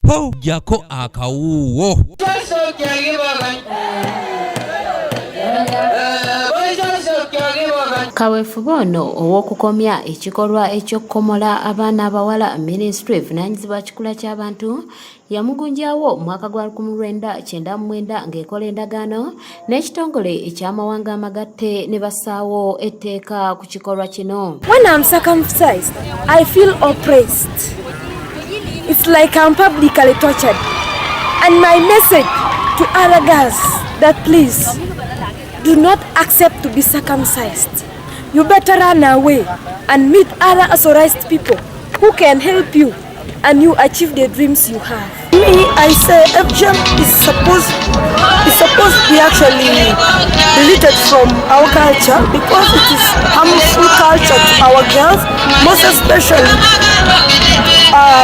po jako akawuwo. Kaweefube ono ow'okukomya ekikolwa eky'okukomola abaana abawala Ministry evunaanyizibwa kikula ky'abantu yamugunjaawo mu mwaka gwa 1999 ng'ekola endagaano n'ekitongole eky'amawanga amagatte ne bassaawo etteeka ku kikolwa kino. When I'm circumcised, I feel oppressed. It's like I'm publicly tortured. And my message to other girls that please do not accept to be circumcised. You better run away and meet other authorized people who can help you and you achieve the dreams you have. Me, I say FGM is supposed to be actually deleted from our culture because it is harmful culture to our girls, most especially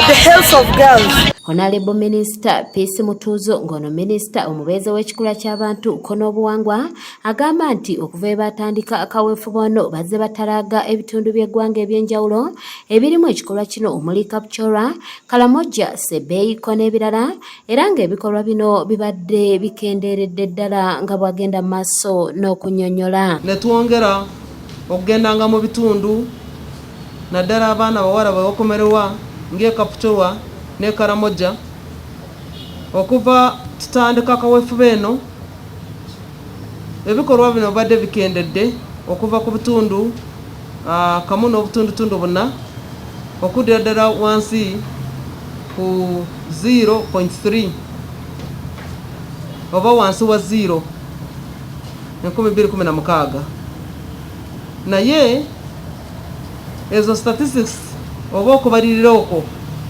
the health of girls. Honorable Minister Peace Mutuzo ngono Minister omubeezi w'ekikula ky'abantu k'obuwangwa agamba nti okuva batandika akaweefube ono bazze batalaga ebitundu by'eggwanga ebyenjawulo ebirimu ekikolwa kino omuli Kapchorwa, Kalamoja, Sebeiko n'ebirala era ng'ebikolwa bino bibadde bikendeeredde ddala nga bwagenda mu maaso n'okunnyonnyola. Ne twongera okugendanga mu bitundu naddala abaana abawala bakomererwa ng'e Kapchorwa ne Kalamoja okuva tutandika akaweefube eno ebikolwa bino badde bikendedde okuva ku bitundu kamu n'obutundutundu buna okuddira ddala wansi ku 0.3 oba wansi wa 0 2016 naye ezo statistics oba okubalirira okwo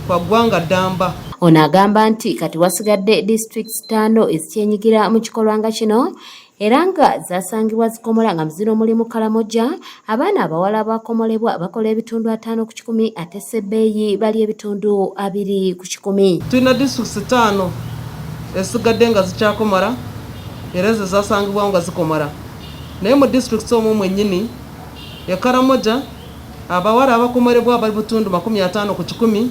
kwa ggwanga ddamba. Ono agamba nti kati wasigadde districts 5 ezikyenyigira mu kikolwa nga kino era nga zasangibwa zikomola nga muzino mulimu Kalamoja abaana abawala abakomolebwa bakola ebitundu 5 ku 100 ate Sebeyi bali ebitundu 2 ku 100. Tulina districts 5 ezisigadde nga zikyakomola era ze zasangibwa nga zikomola naye mu districts omwo mwennyini ya Kalamoja abawala abakomolebwa bali butundu 50 ku 100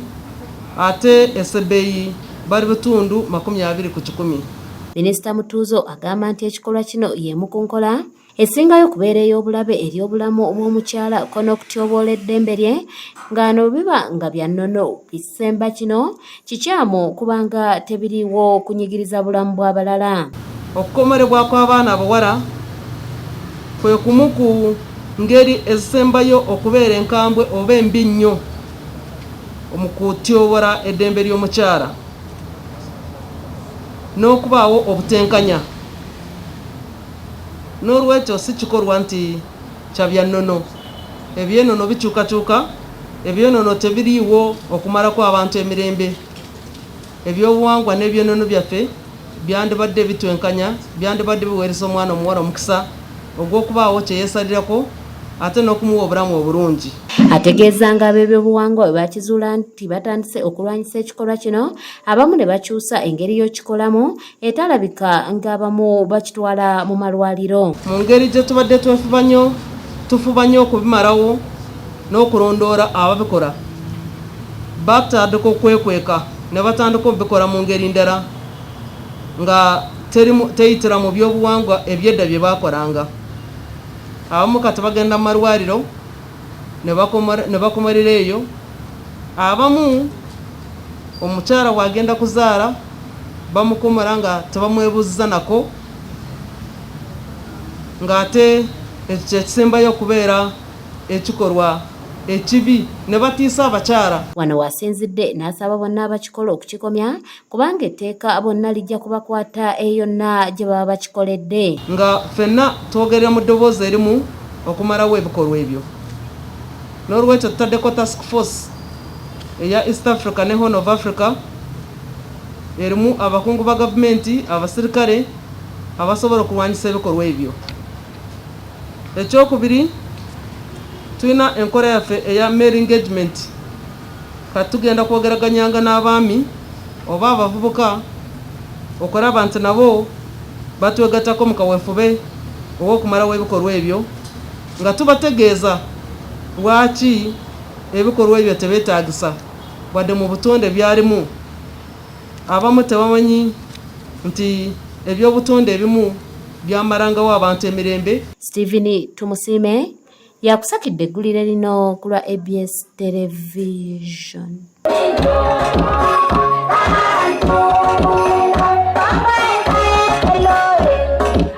ate Sebeyi bali butundu 20 ku 100. Minisita Mutuzo agamba nti ekikolwa kino y'emu ku nkola esingayo kubeera ey'obulabe eri obulamu bw'omukyala n'okutyoboola eddembe lye ng'ano biba nga bya nnono bisemba kino kikyamu kubanga tebiriiwo kunyigiriza bulamu bw'abalala. Okukomerebwa kw'abaana abawala kwe kumu ku ngeri ezisembayo okubeera enkambwe oba embi nnyo mu kutyoboola eddembe ly'omukyala n'okubaawo obutenkanya. N'olwekyo si kikolwa nti kya byannono, ebyennono bikyukakyuka, ebyennono tebiriiwo okumalako abantu emirembe. Ebyobuwangwa n'ebyennono byaffe byandibadde bitwenkanya, byandibadde biweereza omwana omuwala omukisa ogw'okubaawo kye yeesalirako ate n'okumuwa obulamu obulungi. Ategeeza nga ab'ebyobuwangwa bwe bakizuula nti batandise okulwanyisa ekikolwa kino abamu ne bakyusa engeri y'okikolamu etalabika ng'abamu bakitwala mu malwaliro. Mu ngeri gye tubadde tufuba nnyo okubimalawo n'okulondoola ababikola batandika okwekweka ne batandika okubikola mu ngeri ndala nga teyitira mu byobuwangwa ebyedda bye baakolanga. Abamu kati bagenda mu malwaliro ne bakomerera eyo. Abamu omukyala wagenda kuzaala bamukomera nga tebamwebuuziza nako ng'ate ekyo ekisembayo okubeera ekikolwa ekibi ne batiisa abakyala. Wano wasinzidde n'asaba bonna abakikola okukikomya kubanga etteeka bonna lijja kubakwata eyonna gye baba bakikoledde. Nga ffenna twogerera mu ddoboozi erimu okumalawo ebikolwa ebyo. N'olwekyo tutaddeko task force eya East Africa ne Horn of Africa erimu abakungu ba gavumenti, abasirikale abasobola okulwanyisa ebikolwa ebyo. Ekyokubiri tulina enkola yaffe eya male engagement kati tugenda kwogeraganyanga n'abaami oba abavubuka okulaba nti nabo batwegatako mu kaweefube ow'okumalawo ebikolwa ebyo nga tubategeeza lwaki ebikolwa ebyo tebeetaagisa wadde mu butonde byalimu abamu tebamanyi nti ebyobutonde ebimu byamarangawo abantu emirembe. Stephen Tumusiime yakusakidde eggulire lino ku lwa ABS Television.